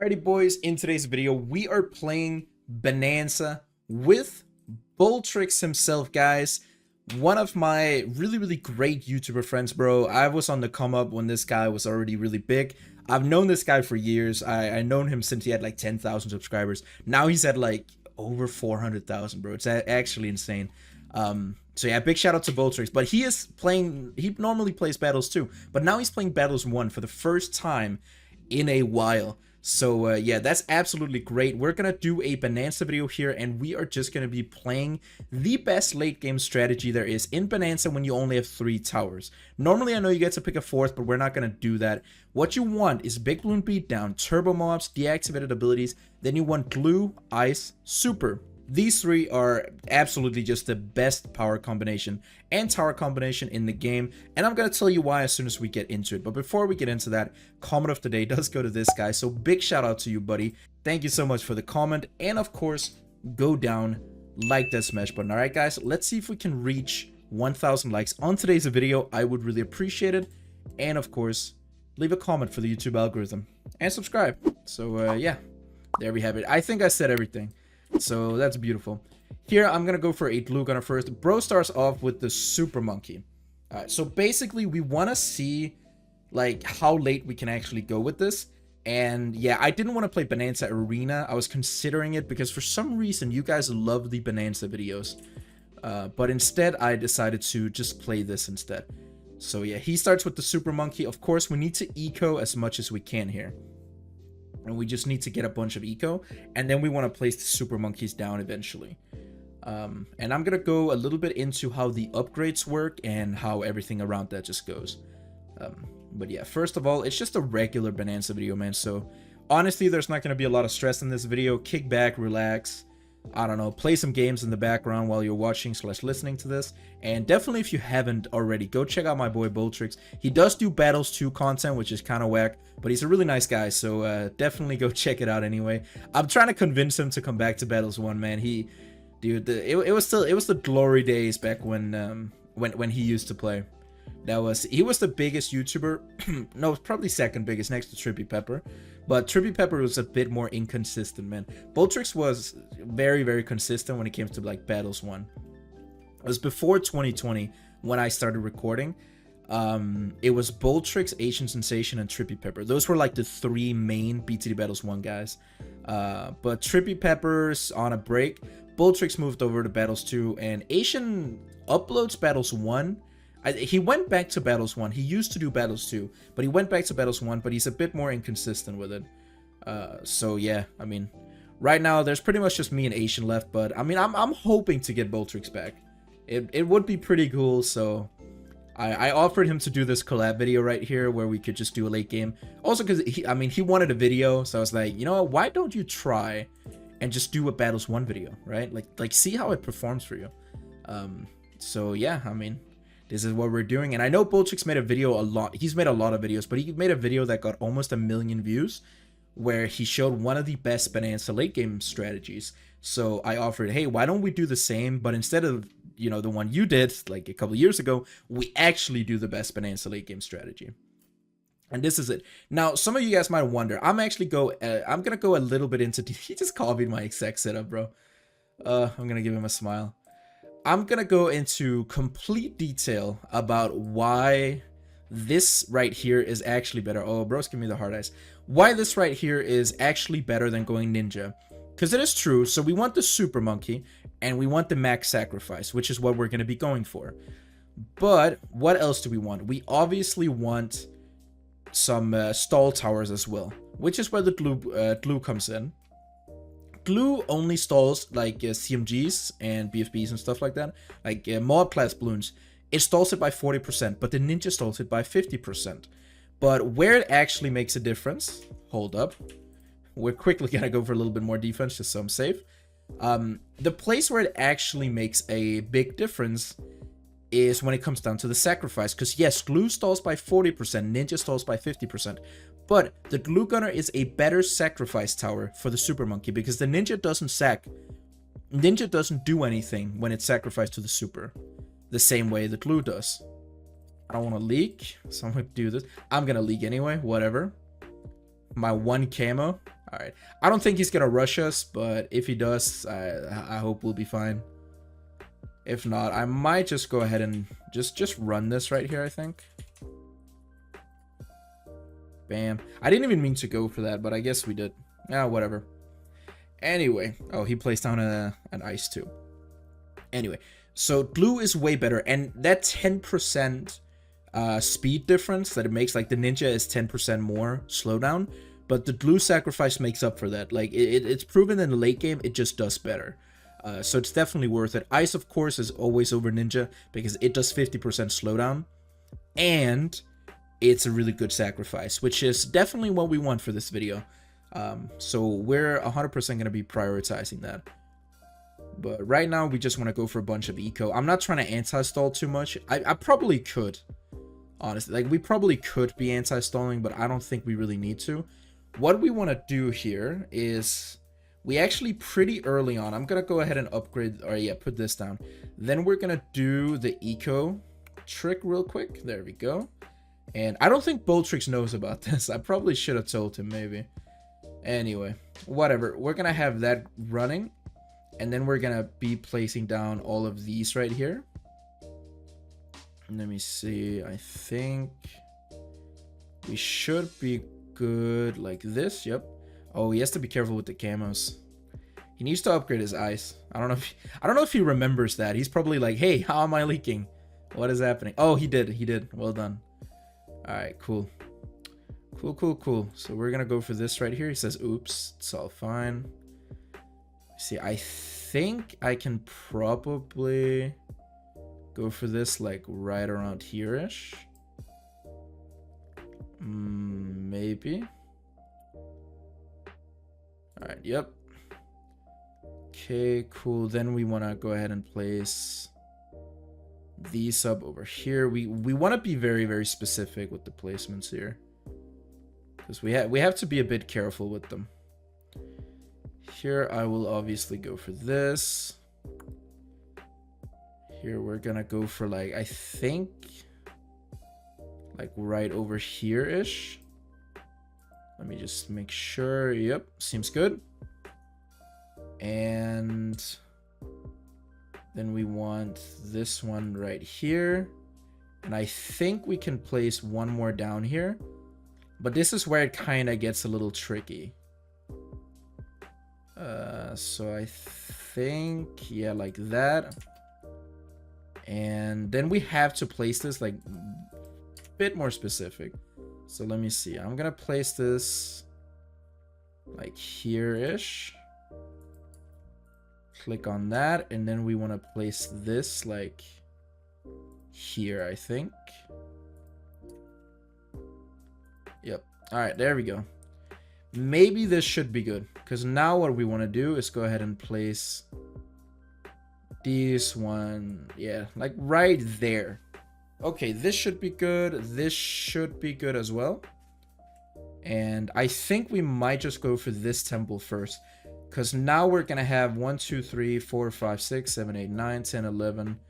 Alrighty, boys, in today's video, we are playing Bananza with Boltrix himself, guys. One of my really great YouTuber friends, bro. I was on the come up when this guy was already really big. I've known this guy for years. I known him since he had like 10,000 subscribers. Now he's at like over 400,000, bro. It's actually insane. So yeah, big shout out to Boltrix. But he is playing, he normally plays Battles 2, but now he's playing Battles 1 for the first time in a while. So yeah, that's absolutely great. We're gonna do a Bananza video here, and we are just gonna be playing the best late game strategy there is in Bananza when you only have 3 towers. Normally I know you get to pick a 4th, but we're not gonna do that. What you want is Big Balloon Beatdown, Turbo Mobs, deactivated abilities, then you want Glue, Ice, Super. These 3 are absolutely just the best power combination and tower combination in the game, and I'm going to tell you why as soon as we get into it. But before we get into that, comment of the day does go to this guy, so big shout out to you, buddy. Thank you so much for the comment, and of course, go down, like that smash button. Alright guys, let's see if we can reach 1,000 likes on today's video. I would really appreciate it, and of course, leave a comment for the YouTube algorithm, and subscribe. So yeah, there we have it. I think I said everything. So that's beautiful. Here I'm gonna go for a glue gunner first. Bro starts off with the super monkey. Alright, so basically we want to see like how late we can actually go with this. And yeah, I didn't want to play Bananza Arena. I was considering it because for some reason you guys love the Bananza videos. But instead I decided to just play this instead. So yeah, he starts with the super monkey. Of course we need to eco as much as we can here. And we just need to get a bunch of eco, and then we want to place the super monkeys down eventually. And I'm gonna go a little bit into how the upgrades work and how everything around that just goes. But yeah, first of all, it's just a regular Bananza video, man. So honestly, there's not gonna be a lot of stress in this video. Kick back, relax, I don't know, play some games in the background while you're watching / listening to this. And definitely, if you haven't already, go check out my boy Boltrix. He does do Battles 2 content, which is kind of whack, but he's a really nice guy, so definitely go check it out anyway. I'm trying to convince him to come back to Battles 1, man. Dude, it was the glory days back when he used to play. He was the biggest YouTuber. No, probably second biggest next to Trippy Pepper. But Trippy Pepper was a bit more inconsistent, man. Boltrix was very consistent when it came to like Battles 1. It was before 2020 when I started recording. It was Boltrix, Asian Sensation, and Trippy Pepper. Those were like the 3 main BTD Battles 1 guys. But Trippy Pepper's on a break. Boltrix moved over to Battles 2, and Asian uploads Battles 1. He went back to Battles 1. He used to do Battles 2, but he went back to Battles 1, but he's a bit more inconsistent with it. So yeah, I mean, right now there's pretty much just me and Asian left, but I mean, I'm hoping to get Boltrix back. It would be pretty cool, so I offered him to do this collab video right here where we could just do a late game. Also, because he wanted a video, so I was like, you know what, why don't you try and just do a Battles 1 video, right? Like see how it performs for you. So yeah, I mean, this is what we're doing. And I know Boltrix made a video he's made a lot of videos, but he made a video that got almost 1 million views where he showed one of the best Bananza late game strategies. So I offered, hey, why don't we do the same, but instead of, you know, the one you did like a couple years ago, we actually do the best Bananza late game strategy. And this is it. Now, some of you guys might wonder, I'm gonna go a little bit into, he just copied my exact setup, bro. I'm gonna give him a smile. I'm gonna go into complete detail about why this right here is actually better. Oh, bro's give me the hard eyes. Why this right here is actually better than going ninja. Because it is true, so we want the super monkey, and we want the max sacrifice, which is what we're gonna be going for. But what else do we want? We obviously want some stall towers as well, which is where the glue comes in. Glue only stalls like CMGs and BFBs and stuff like that, like mob class balloons. It stalls it by 40%, but the ninja stalls it by 50%. But where it actually makes a difference, hold up, we're quickly gonna go for a little bit more defense just so I'm safe. The place where it actually makes a big difference is when it comes down to the sacrifice, because yes, glue stalls by 40%, ninja stalls by 50%, but the glue gunner is a better sacrifice tower for the super monkey because the ninja doesn't do anything when it's sacrificed to the super the same way the glue does. I don't want to leak, so I'm gonna do this. I'm gonna leak anyway, whatever. My 1 camo, All right. I don't think he's gonna rush us, but if he does, I hope we'll be fine. If not, I might just go ahead and just run this right here, I think. Bam. I didn't even mean to go for that, but I guess we did. Yeah, whatever. Anyway. Oh, he placed down an ice too. Anyway. So blue is way better. And that 10% speed difference that it makes, like the ninja is 10% more slowdown. But the blue sacrifice makes up for that. Like it's proven in the late game, it just does better. So it's definitely worth it. Ice, of course, is always over ninja because it does 50% slowdown. And it's a really good sacrifice, which is definitely what we want for this video. So we're 100% going to be prioritizing that. But right now, we just want to go for a bunch of eco. I'm not trying to anti-stall too much. I probably could, honestly. Like, we probably could be anti-stalling, but I don't think we really need to. What we want to do here is... we actually pretty early on, I'm going to go ahead and upgrade, or yeah, put this down. Then we're going to do the eco trick real quick. There we go. And I don't think Boltrix knows about this. I probably should have told him maybe. Anyway, whatever. We're going to have that running. And then we're going to be placing down all of these right here. Let me see. I think we should be good like this. Yep. Oh, he has to be careful with the camos. He needs to upgrade his ice. I don't know if he remembers that. He's probably like, "Hey, how am I leaking? What is happening?" Oh, he did. He did. Well done. All right, cool. Cool. So we're going to go for this right here. He says, "Oops, it's all fine." See, I think I can probably go for this like right around here-ish. Maybe. Alright, yep. Okay, cool. Then we want to go ahead and place these up over here. We want to be very, very specific with the placements here. Because we have to be a bit careful with them. Here, I will obviously go for this. Here, we're going to go for like, I think, like right over here-ish. Let me just make sure. Yep, seems good. And then we want this one right here. And I think we can place one more down here. But this is where it kind of gets a little tricky. So I think, yeah, like that. And then we have to place this like a bit more specific. So let me see. I'm going to place this like here-ish. Click on that. And then we want to place this like here, I think. Yep. All right, there we go. Maybe this should be good. Because now what we want to do is go ahead and place this one. Yeah, like right there. Okay, this should be good. This should be good as well. And I think we might just go for this temple first. Because now we're going to have 1, 2, 3, 4, 5, 6, 7, 8, 9, 10, 11,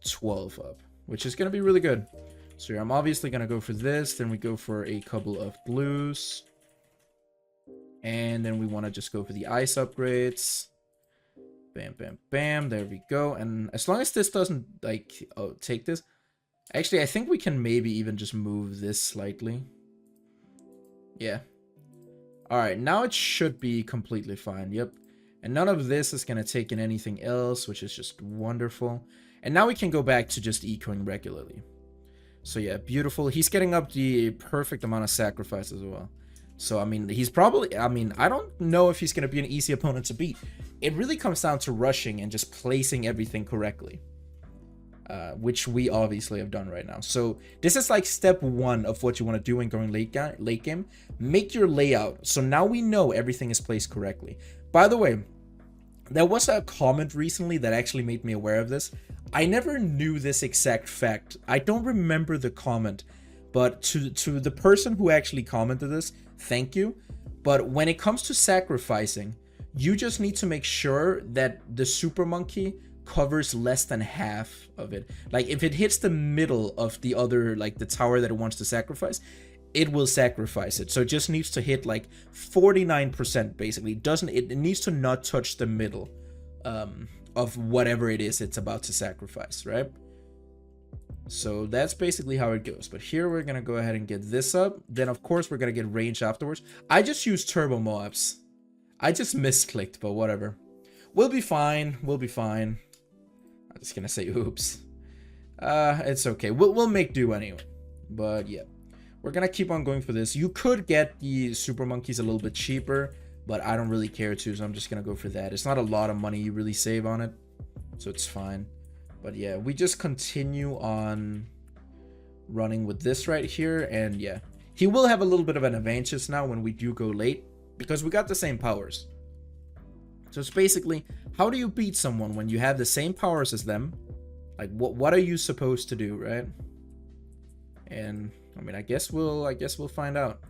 12 up. Which is going to be really good. So I'm obviously going to go for this. Then we go for a couple of blues. And then we want to just go for the ice upgrades. Bam, bam, bam. There we go. And as long as this doesn't, like, take this. Actually, I think we can maybe even just move this slightly. Yeah. Alright, now it should be completely fine. Yep. And none of this is going to take in anything else, which is just wonderful. And now we can go back to just ecoing regularly. So yeah, beautiful. He's getting up the perfect amount of sacrifice as well. So, I mean, he's probably... I mean, I don't know if he's going to be an easy opponent to beat. It really comes down to rushing and just placing everything correctly. Which we obviously have done right now. So, this is like step 1 of what you want to do when going late game. Make your layout. So, now we know everything is placed correctly. By the way, there was a comment recently that actually made me aware of this. I never knew this exact fact. I don't remember the comment. But to the person who actually commented this, thank you. But when it comes to sacrificing, you just need to make sure that the super monkey covers less than half of it. Like if it hits the middle of the other, like the tower that it wants to sacrifice, it will sacrifice it. So it just needs to hit like 49% basically. It needs to not touch the middle of whatever it is it's about to sacrifice, right? So that's basically how it goes. But here we're gonna go ahead and get this up. Then of course we're gonna get range afterwards. I just used turbo mobs. I just misclicked, but whatever. We'll be fine. We'll be fine. I'm just gonna say oops. It's okay. We'll make do anyway. But yeah, we're gonna keep on going for this. You could get the super monkeys a little bit cheaper, but I don't really care to, so I'm just gonna go for that. It's not a lot of money you really save on it, so it's fine. But yeah, we just continue on running with this right here, and yeah, he will have a little bit of an advantage now when we do go late, because we got the same powers. So it's basically, how do you beat someone when you have the same powers as them? Like, what are you supposed to do, right? And I mean, I guess we'll find out.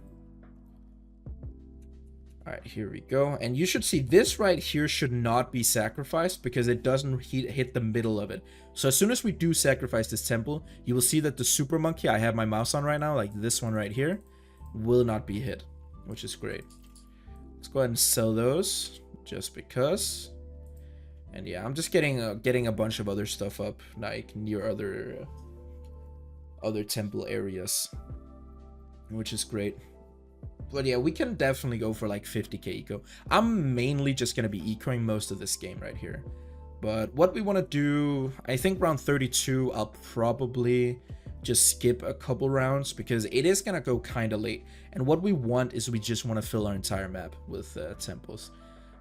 All right, here we go. And you should see this right here should not be sacrificed because it doesn't hit the middle of it. So as soon as we do sacrifice this temple, you will see that the super monkey I have my mouse on right now, like this one right here, will not be hit, which is great. Let's go ahead and sell those just because. And yeah, I'm just getting a bunch of other stuff up, like near other temple areas, which is great. But yeah, we can definitely go for like 50k eco. I'm mainly just gonna be ecoing most of this game right here. But what we want to do, I think round 32, I'll probably just skip a couple rounds because it is gonna go kind of late. And what we want is we just want to fill our entire map with temples.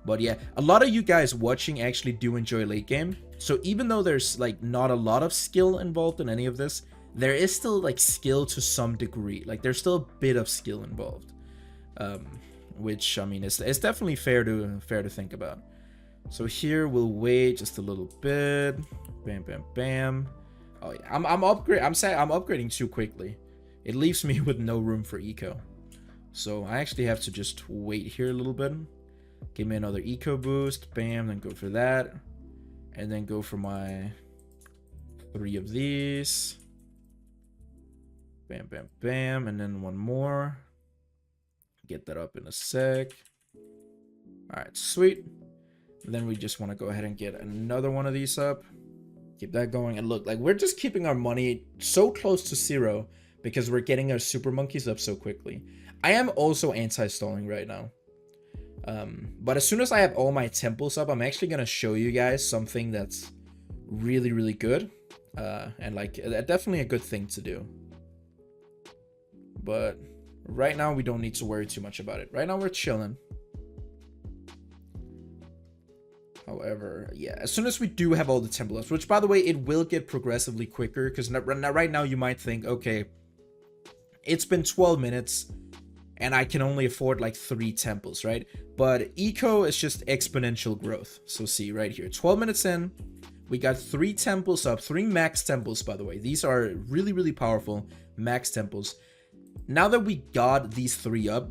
But yeah, a lot of you guys watching actually do enjoy late game. So even though there's like not a lot of skill involved in any of this, there is still like skill to some degree. Like there's still a bit of skill involved, which I mean it's definitely fair to think about. So here we'll wait just a little bit. Bam, bam, bam. Oh yeah, I'm upgrading too quickly. It leaves me with no room for eco. So I actually have to just wait here a little bit. Give me another eco boost. Bam, then go for that. And then go for my 3 of these. Bam, bam, bam. And then one more. Get that up in a sec. Alright, sweet. And then we just want to go ahead and get another one of these up. Keep that going. And look, like we're just keeping our money so close to 0 because we're getting our super monkeys up so quickly. I am also anti-stalling right now. But as soon as I have all my temples up, I'm actually going to show you guys something that's really, really good. And like definitely a good thing to do. But right now we don't need to worry too much about it. Right now we're chilling. However, yeah, as soon as we do have all the temple ups, which by the way, it will get progressively quicker because right now you might think, okay, it's been 12 minutes and I can only afford like 3 temples, right? But eco is just exponential growth. So see right here, 12 minutes in, we got 3 temples up, 3 max temples, by the way. These are really, really powerful max temples. Now that we got these 3 up,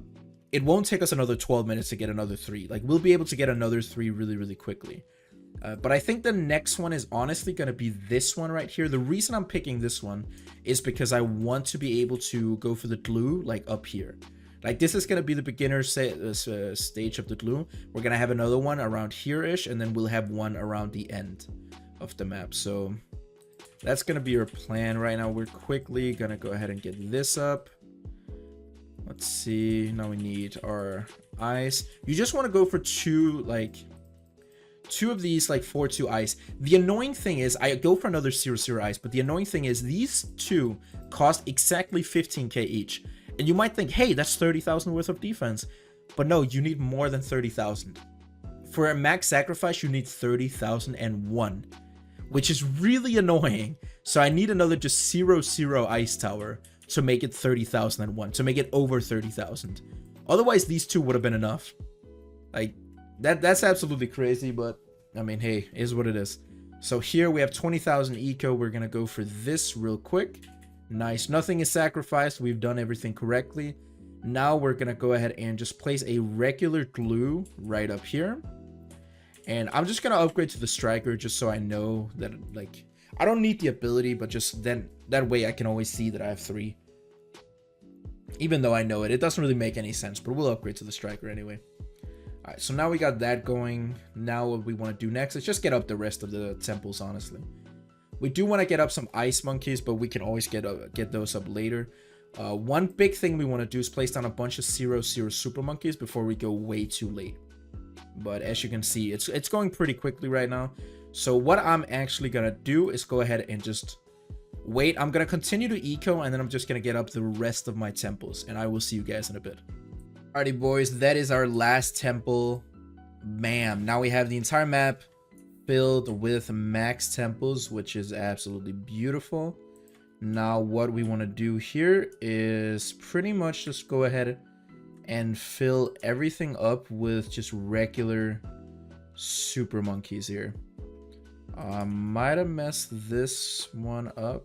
it won't take us another 12 minutes to get another 3. Like we'll be able to get another 3 really, really quickly. But I think the next one is honestly going to be this one right here. The reason I'm picking this one is because I want to be able to go for the glue like up here. Like this is going to be the beginner stage of the glue. We're going to have another one around here-ish, and then we'll have one around the end of the map. So that's going to be our plan right now. We're quickly going to go ahead and get this up. Let's see. Now we need our ice. You just want to go for 2 of these like 4-2 ice. The annoying thing is I go for another 0-0 ice, but the annoying thing is these 2 cost exactly 15k each. And you might think, hey, that's 30,000 worth of defense. But no, you need more than 30,000. For a max sacrifice, you need 30,001, which is really annoying. So I need another just 0-0 ice tower to make it 30,001, to make it over 30,000. Otherwise, these 2 would have been enough. Like, that's absolutely crazy, but I mean, hey, it is what it is. So here we have 20,000 eco. We're going to go for this real quick. Nice. Nothing is sacrificed. We've done everything correctly. Now we're going to go ahead and just place a regular glue right up here. And I'm just going to upgrade to the striker just so I know that, like, I don't need the ability, but just then that way I can always see that I have 3. Even though I know it doesn't really make any sense, but we'll upgrade to the striker anyway. Alright, so now we got that going. Now what we want to do next is just get up the rest of the temples, honestly. We do want to get up some ice monkeys, but we can always get those up later. One big thing we want to do is place down a bunch of 0-0 super monkeys before we go way too late. But as you can see, it's going pretty quickly right now. So what I'm actually going to do is go ahead and just wait. I'm going to continue to eco, and then I'm just going to get up the rest of my temples. And I will see you guys in a bit. Alrighty, boys. That is our last temple. Bam. Now we have the entire map filled with max temples, which is absolutely beautiful. Now what we want to do here is pretty much just go ahead and fill everything up with just regular super monkeys here. Might have messed this one up,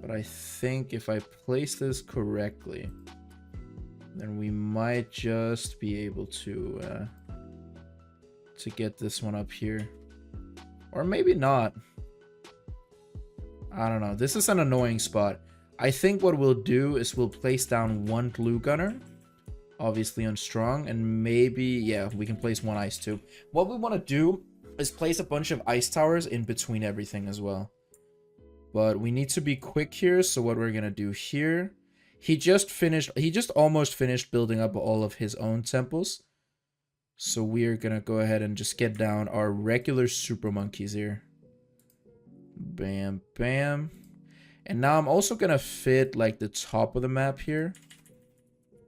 but I think if I place this correctly, then we might just be able to get this one up here, or maybe not. I don't know. This is an annoying spot. I think what we'll do is we'll place down one glue gunner, obviously on strong, and maybe, yeah, we can place one ice too. What we want to do is place a bunch of ice towers in between everything as well. But we need to be quick here, so what we're going to do here, he just almost finished building up all of his own temples. So we're going to go ahead and just get down our regular super monkeys here. Bam, bam. And now I'm also going to fit like the top of the map here.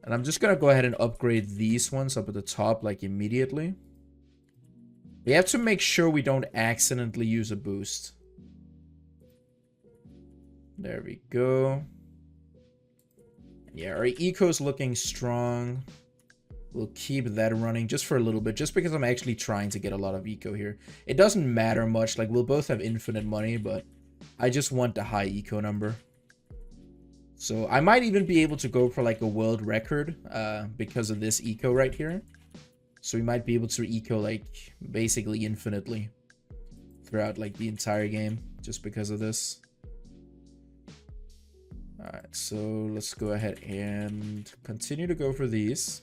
And I'm just going to go ahead and upgrade these ones up at the top like immediately. We have to make sure we don't accidentally use a boost. There we go. Yeah, our eco's looking strong. We'll keep that running just for a little bit, just because I'm actually trying to get a lot of eco here. It doesn't matter much, like we'll both have infinite money, but I just want the high eco number. So I might even be able to go for like a world record because of this eco right here. So we might be able to eco like basically infinitely throughout like the entire game just because of this. Alright, so let's go ahead and continue to go for these.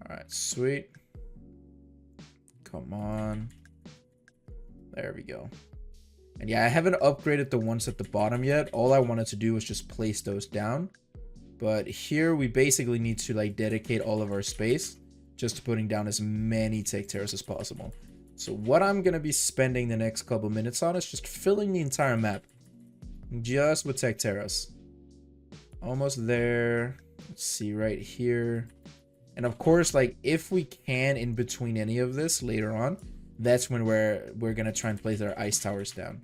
Alright, sweet. Come on. There we go. And yeah, I haven't upgraded the ones at the bottom yet. All I wanted to do was just place those down. But here we basically need to like dedicate all of our space just to putting down as many tech terraces as possible. So what I'm going to be spending the next couple minutes on is just filling the entire map just with tech terraces. Almost there. Let's see right here. And of course, like if we can in between any of this later on, that's when we're gonna try and place our ice towers down.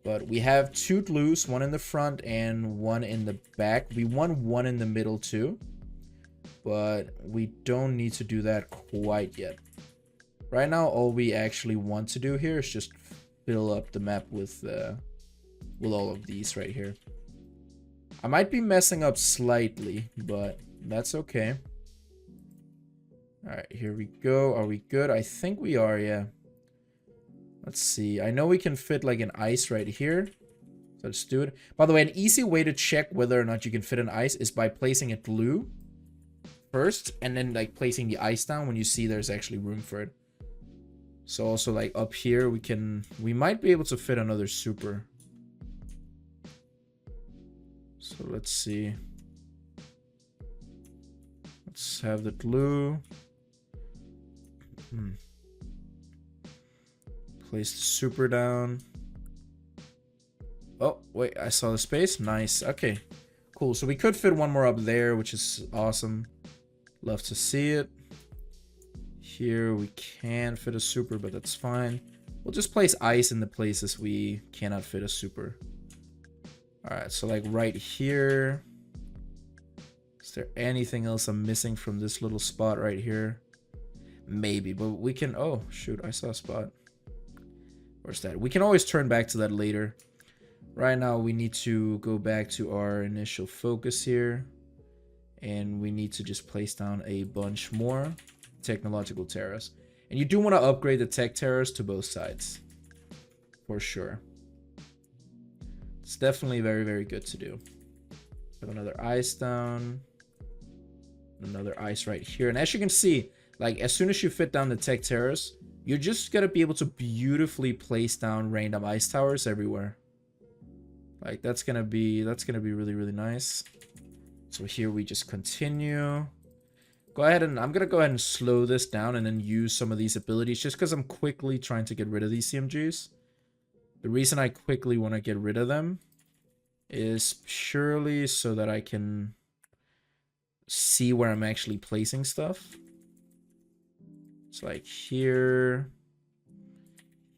But we have two glues, one in the front and one in the back. We want one in the middle too, but we don't need to do that quite yet. Right now, all we actually want to do here is just fill up the map with all of these right here. I might be messing up slightly, but that's okay. Alright, here we go. Are we good? I think we are, yeah. Let's see. I know we can fit like an ice right here. So let's do it. By the way, an easy way to check whether or not you can fit an ice is by placing a glue first and then like placing the ice down when you see there's actually room for it. So also like up here we might be able to fit another super. So let's see. Let's have the glue. Place the super down. Oh, wait, I saw the space. Nice. Okay, cool. So we could fit one more up there, which is awesome. Love to see it. Here we can fit a super, but that's fine. We'll just place ice in the places we cannot fit a super. Alright, so like right here. Is there anything else I'm missing from this little spot right here? Maybe, but we can... Oh, shoot, I saw a spot. Where's that? We can always turn back to that later. Right now, we need to go back to our initial focus here. And we need to just place down a bunch more technological terraces. And you do want to upgrade the tech terraces to both sides. For sure. Let's It's definitely very, very good to do. Have another ice down. Another ice right here. And as you can see, like as soon as you fit down the tech terrace, you're just gonna be able to beautifully place down random ice towers everywhere. Like that's gonna be really, really nice. So here we just continue. Go ahead and I'm gonna go ahead and slow this down and then use some of these abilities just because I'm quickly trying to get rid of these CMGs. The reason I quickly want to get rid of them is purely so that I can see where I'm actually placing stuff. It's like here,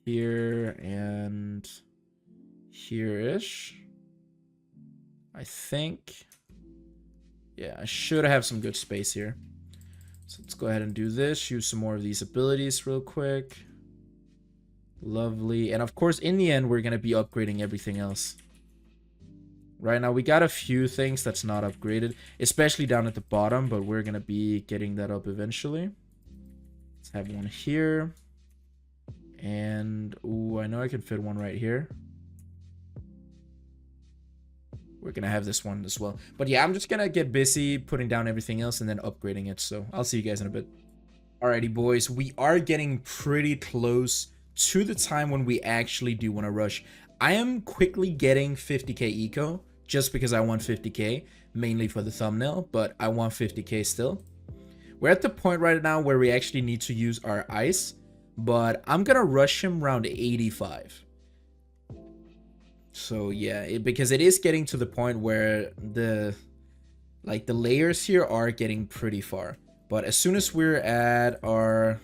here, and here-ish. I think. Yeah, I should have some good space here. So let's go ahead and do this. Use some more of these abilities real quick. Lovely. And of course, in the end, we're going to be upgrading everything else. Right now, we got a few things that's not upgraded, especially down at the bottom, but we're going to be getting that up eventually. Let's have one here. And, ooh, I know I can fit one right here. We're going to have this one as well. But yeah, I'm just going to get busy putting down everything else and then upgrading it. So I'll see you guys in a bit. Alrighty, boys. We are getting pretty close to the time when we actually do want to rush. I am quickly getting 50k eco just because I want 50k, mainly for the thumbnail, but I want 50k still. We're at the point right now where we actually need to use our ice, but I'm going to rush him around 85. So yeah, because it is getting to the point where the layers here are getting pretty far. But as soon as we're at our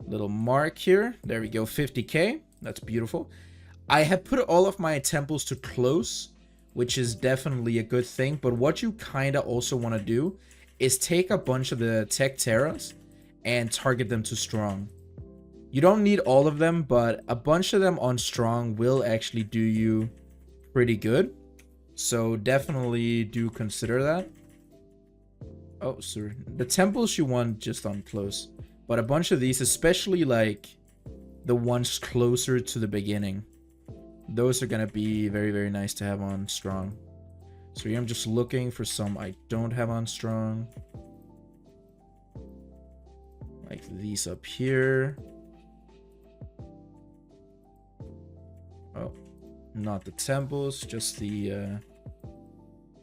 little mark here, there we go, 50k. That's beautiful. I have put all of my temples to close, which is definitely a good thing. But what you kind of also want to do is take a bunch of the tech terras and target them to strong. You don't need all of them, but a bunch of them on strong will actually do you pretty good. So definitely do consider that. Oh, sorry. The temples you want just on close. But a bunch of these, especially like the ones closer to the beginning, those are going to be very, very nice to have on strong. So here I'm just looking for some I don't have on strong. Like these up here. Oh, not the temples, just the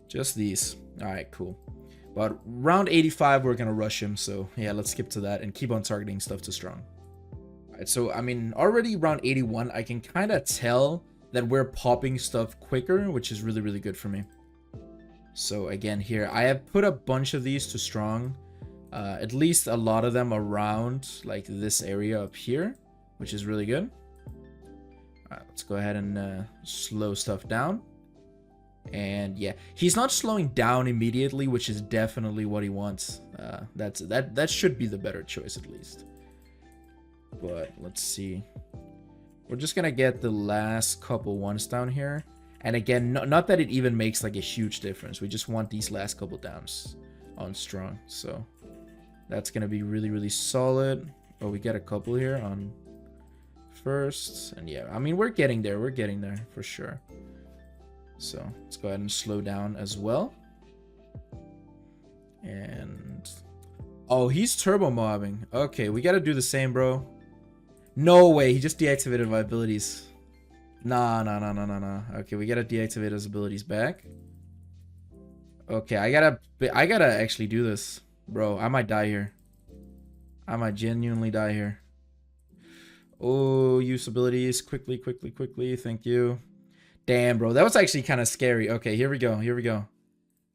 just these. All right, cool. But round 85 we're gonna rush him, so yeah, let's skip to that and keep on targeting stuff to strong. All right, so I mean already round 81 I can kind of tell that we're popping stuff quicker, which is really, really good for me. So again, here I have put a bunch of these to strong, at least a lot of them around like this area up here, which is really good. Let's go ahead and slow stuff down. And yeah, he's not slowing down immediately, which is definitely what he wants. That should be the better choice at least. But let's see. We're just gonna get the last couple ones down here. And again, not that it even makes like a huge difference. We just want these last couple downs on strong. So that's gonna be really, really solid. Oh, we get a couple here on first. And yeah, I mean, we're getting there. We're getting there for sure. So let's go ahead and slow down as well. And oh, he's turbo mobbing. Okay, we gotta do the same, bro. No way, he just deactivated my abilities. Nah. Okay, we gotta deactivate his abilities back. Okay, I gotta actually do this, bro. I might die here. I might genuinely die here. Oh, use abilities quickly. Thank you. Damn, bro, that was actually kind of scary. Okay, here we go.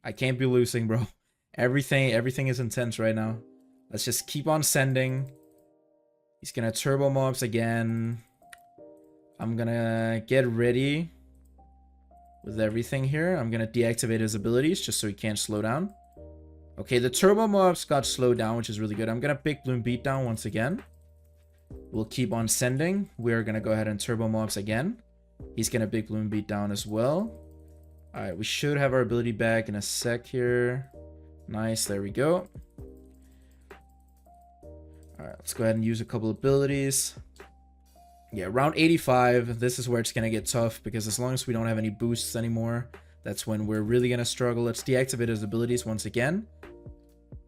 I can't be losing, bro. Everything is intense right now. Let's just keep on sending. He's gonna turbo mobs again. I'm gonna get ready with everything here. I'm gonna deactivate his abilities just so he can't slow down. Okay, the turbo mobs got slowed down, which is really good. I'm gonna Big Bloom Beatdown once again. We'll keep on sending. We're gonna go ahead and turbo mobs again. He's gonna Big Bloom Beatdown as well. Alright, we should have our ability back in a sec here. Nice, there we go. Alright, let's go ahead and use a couple abilities. Yeah, round 85, this is where it's gonna get tough, because as long as we don't have any boosts anymore, that's when we're really gonna struggle. Let's deactivate his abilities once again.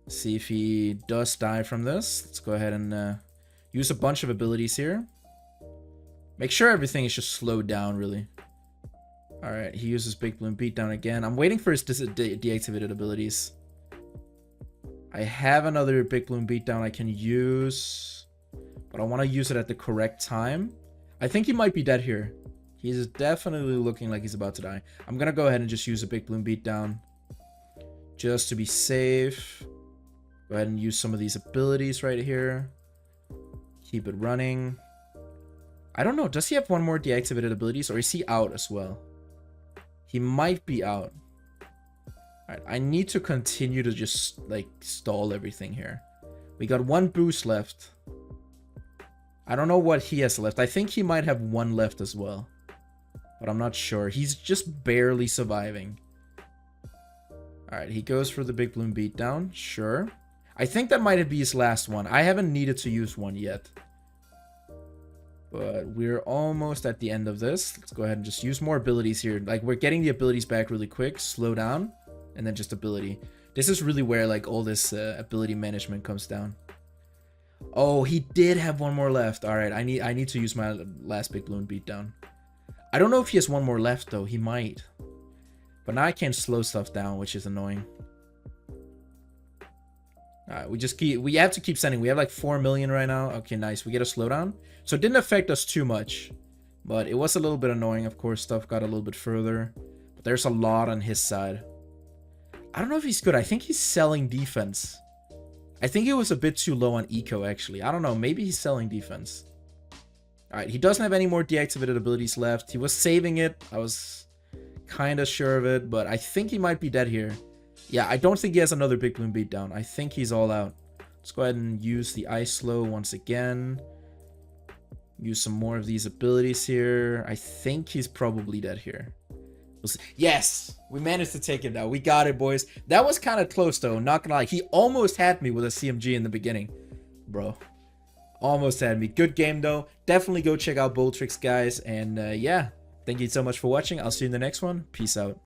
See if he does die from this. Let's go ahead and use a bunch of abilities here. Make sure everything is just slowed down, really. Alright, he uses Big Balloon Beatdown again. I'm waiting for his deactivated abilities. I have another Big Balloon Beatdown I can use, but I want to use it at the correct time. I think he might be dead here. He's definitely looking like he's about to die. I'm going to go ahead and just use a Big Balloon Beatdown just to be safe. Go ahead and use some of these abilities right here. Keep it running. I don't know. Does he have one more deactivated abilities, or is he out as well? He might be out. Alright, I need to continue to just, like, stall everything here. We got one boost left. I don't know what he has left. I think he might have one left as well, but I'm not sure. He's just barely surviving. Alright, he goes for the Big Balloon Beatdown. Sure. I think that might be his last one. I haven't needed to use one yet, but we're almost at the end of this. Let's go ahead and just use more abilities here. Like, we're getting the abilities back really quick. Slow down, and then just ability. This is really where, like, all this ability management comes down. Oh, he did have one more left. All right, I need to use my last Big Balloon Beatdown. I don't know if he has one more left, though. He might. But now I can't slow stuff down, which is annoying. Alright, we have to keep sending. We have like 4 million right now. Okay, nice. We get a slowdown. So it didn't affect us too much, but it was a little bit annoying. Of course, stuff got a little bit further, but there's a lot on his side. I don't know if he's good. I think he's selling defense. I think he was a bit too low on eco, actually. I don't know. Maybe he's selling defense. Alright, he doesn't have any more deactivated abilities left. He was saving it. I was kind of sure of it, but I think he might be dead here. Yeah, I don't think he has another Big Balloon Beatdown. I think he's all out. Let's go ahead and use the Ice Slow once again. Use some more of these abilities here. I think he's probably dead here. We'll see. Yes! We managed to take it now. We got it, boys. That was kind of close, though. Not gonna lie. He almost had me with a CMG in the beginning. Bro. Almost had me. Good game, though. Definitely go check out Boltrix, guys. And yeah, thank you so much for watching. I'll see you in the next one. Peace out.